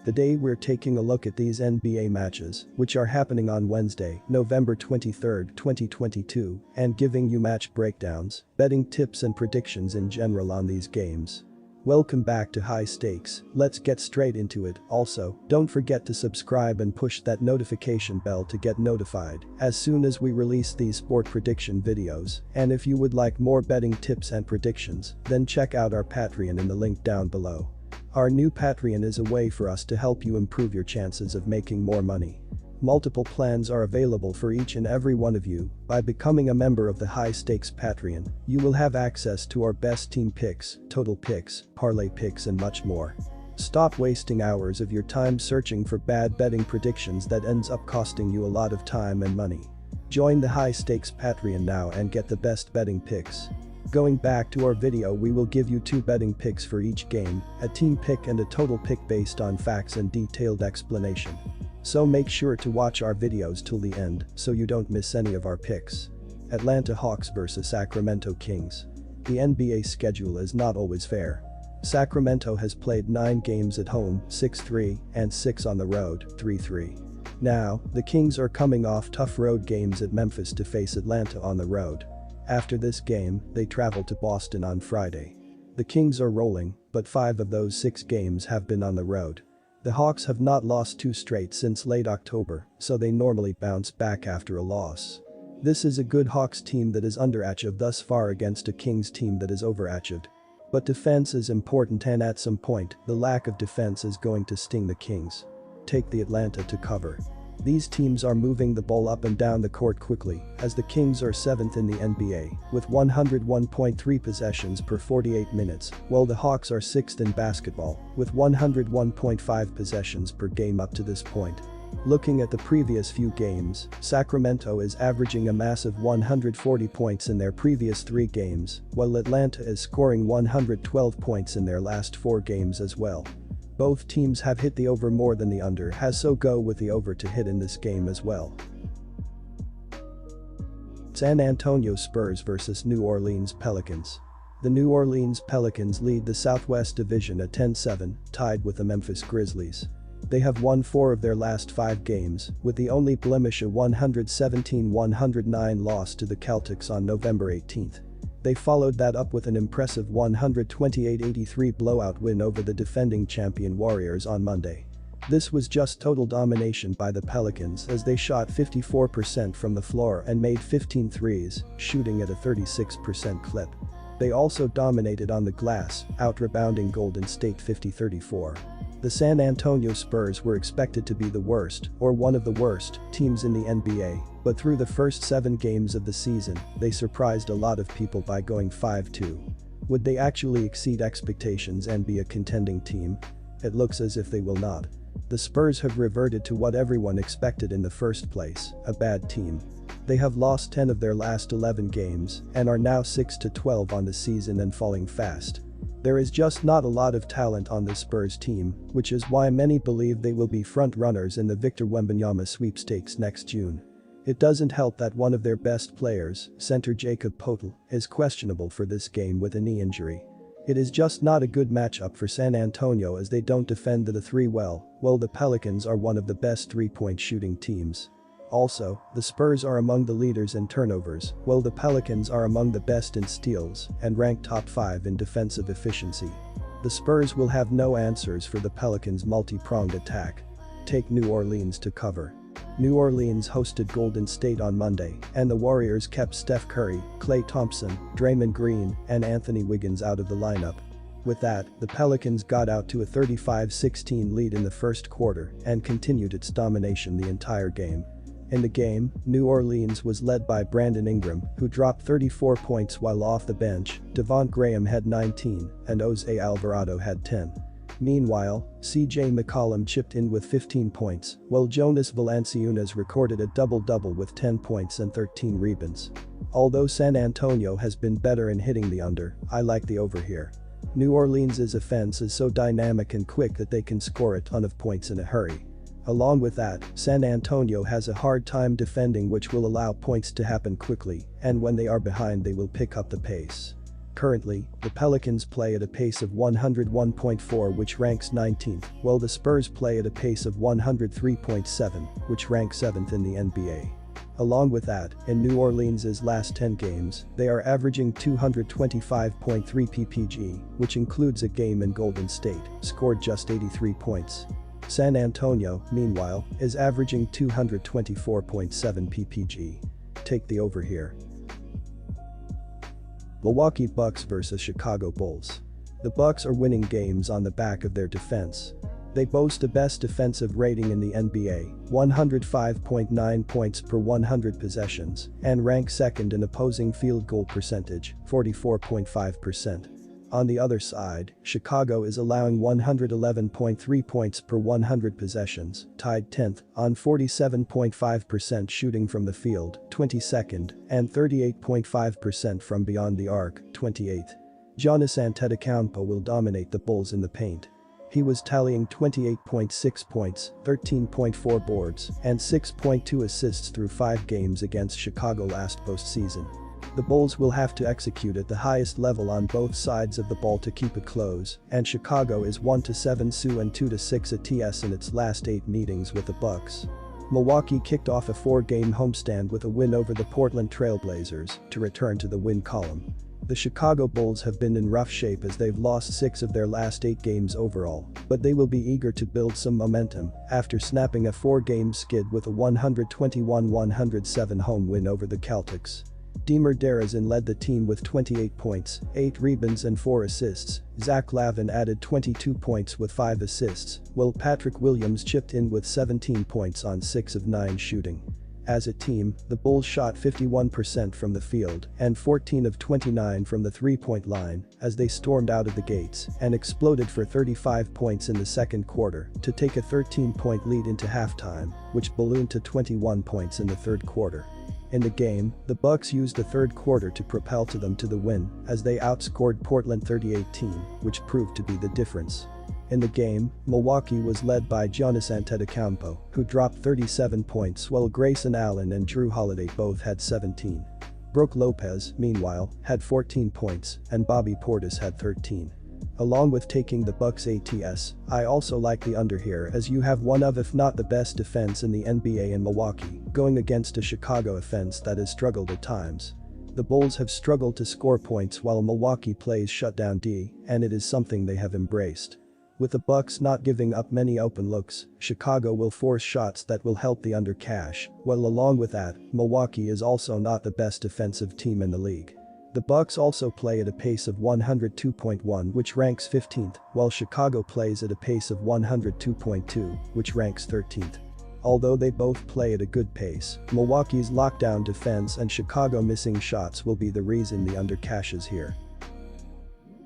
Today we're taking a look at these NBA matches, which are happening on Wednesday, November 23, 2022, and giving you match breakdowns, betting tips and predictions in general on these games. Welcome back to High Stakes, let's get straight into it. Also, don't forget to subscribe and push that notification bell to get notified as soon as we release these sport prediction videos, and if you would like more betting tips and predictions, then check out our Patreon in the link down below. Our new Patreon is a way for us to help you improve your chances of making more money. Multiple plans are available for each and every one of you. By becoming a member of the High Stakes Patreon, you will have access to our best team picks, total picks, parlay picks and much more. Stop wasting hours of your time searching for bad betting predictions that ends up costing you a lot of time and money. Join the High Stakes Patreon now and get the best betting picks. Going back to our video, we will give you 2 betting picks for each game, a team pick and a total pick based on facts and detailed explanation. So make sure to watch our videos till the end so you don't miss any of our picks. Atlanta Hawks vs Sacramento Kings. The NBA schedule is not always fair. Sacramento has played 9 games at home, 6-3, and 6 on the road, 3-3. Now, the Kings are coming off tough road games at Memphis to face Atlanta on the road. After this game, they travel to Boston on Friday. The Kings are rolling, but 5 of those 6 games have been on the road. The Hawks have not lost 2 straight since late October, so they normally bounce back after a loss. This is a good Hawks team that is underachieved thus far against a Kings team that is overachieved. But defense is important, and at some point, the lack of defense is going to sting the Kings. Take the Atlanta to cover. These teams are moving the ball up and down the court quickly, as the Kings are 7th in the NBA, with 101.3 possessions per 48 minutes, while the Hawks are 6th in basketball, with 101.5 possessions per game up to this point. Looking at the previous few games, Sacramento is averaging a massive 140 points in their previous 3 games, while Atlanta is scoring 112 points in their last 4 games as well. Both teams have hit the over more than the under, so go with the over to hit in this game as well. San Antonio Spurs vs New Orleans Pelicans. The New Orleans Pelicans lead the Southwest Division at 10-7, tied with the Memphis Grizzlies. They have won 4 of their last 5 games, with the only blemish a 117-109 loss to the Celtics on November 18. They followed that up with an impressive 128-83 blowout win over the defending champion Warriors on Monday. This was just total domination by the Pelicans as they shot 54% from the floor and made 15 threes, shooting at a 36% clip. They also dominated on the glass, out-rebounding Golden State 50-34. The San Antonio Spurs were expected to be the worst, or one of the worst, teams in the NBA, but through the first 7 games of the season, they surprised a lot of people by going 5-2. Would they actually exceed expectations and be a contending team? It looks as if they will not. The Spurs have reverted to what everyone expected in the first place, a bad team. They have lost 10 of their last 11 games and are now 6-12 on the season and falling fast. There is just not a lot of talent on the Spurs team, which is why many believe they will be front runners in the Victor Wembanyama sweepstakes next June. It doesn't help that one of their best players, center Jakob Poeltl, is questionable for this game with a knee injury. It is just not a good matchup for San Antonio as they don't defend the 3 well, while the Pelicans are one of the best 3-point shooting teams. Also, the Spurs are among the leaders in turnovers, while the Pelicans are among the best in steals and ranked top 5 in defensive efficiency. The Spurs will have no answers for the Pelicans' multi-pronged attack. Take New Orleans to cover. New Orleans hosted Golden State on Monday, and the Warriors kept Steph Curry, Klay Thompson, Draymond Green, and Anthony Wiggins out of the lineup. With that, the Pelicans got out to a 35-16 lead in the first quarter and continued its domination the entire game. In the game, New Orleans was led by Brandon Ingram, who dropped 34 points while off the bench, Devonte Graham had 19, and Jose Alvarado had 10. Meanwhile, CJ McCollum chipped in with 15 points, while Jonas Valanciunas recorded a double-double with 10 points and 13 rebounds. Although San Antonio has been better in hitting the under, I like the over here. New Orleans' offense is so dynamic and quick that they can score a ton of points in a hurry. Along with that, San Antonio has a hard time defending, which will allow points to happen quickly, and when they are behind they will pick up the pace. Currently, the Pelicans play at a pace of 101.4 which ranks 19th, while the Spurs play at a pace of 103.7, which ranks 7th in the NBA. Along with that, in New Orleans' last 10 games, they are averaging 225.3 ppg, which includes a game in Golden State, scored just 83 points. San Antonio, meanwhile, is averaging 224.7 ppg. Take the over here. Milwaukee Bucks vs Chicago Bulls. The Bucks are winning games on the back of their defense. They boast the best defensive rating in the NBA, 105.9 points per 100 possessions, and rank second in opposing field goal percentage, 44.5%. On the other side, Chicago is allowing 111.3 points per 100 possessions, tied 10th, on 47.5% shooting from the field, 22nd, and 38.5% from beyond the arc, 28th. Giannis Antetokounmpo will dominate the Bulls in the paint. He was tallying 28.6 points, 13.4 boards, and 6.2 assists through 5 games against Chicago last postseason. The Bulls will have to execute at the highest level on both sides of the ball to keep it close, and Chicago is 1-7 SU and 2-6 ATS in its last 8 meetings with the Bucks. Milwaukee kicked off a 4-game homestand with a win over the Portland Trail Blazers to return to the win column. The Chicago Bulls have been in rough shape as they've lost 6 of their last 8 games overall, but they will be eager to build some momentum after snapping a 4-game skid with a 121-107 home win over the Celtics. DeMar DeRozan led the team with 28 points, 8 rebounds and 4 assists. Zach LaVine added 22 points with 5 assists, while Patrick Williams chipped in with 17 points on 6 of 9 shooting. As a team, the Bulls shot 51% from the field and 14 of 29 from the three-point line as they stormed out of the gates and exploded for 35 points in the second quarter to take a 13-point lead into halftime, which ballooned to 21 points in the third quarter. In the game, the Bucks used the third quarter to propel them to the win as they outscored Portland 38-18, which proved to be the difference. In the game, Milwaukee was led by Giannis Antetokounmpo, who dropped 37 points while Grayson Allen and Jrue Holiday both had 17. Brook Lopez, meanwhile, had 14 points, and Bobby Portis had 13. Along with taking the Bucks ATS, I also like the under here as you have one of if not the best defense in the NBA in Milwaukee, going against a Chicago offense that has struggled at times. The Bulls have struggled to score points while Milwaukee plays shutdown D, and it is something they have embraced. With the Bucks not giving up many open looks, Chicago will force shots that will help the under cash, while along with that, Milwaukee is also not the best defensive team in the league. The Bucks also play at a pace of 102.1 which ranks 15th, while Chicago plays at a pace of 102.2, which ranks 13th. Although they both play at a good pace, Milwaukee's lockdown defense and Chicago missing shots will be the reason the under cashes here.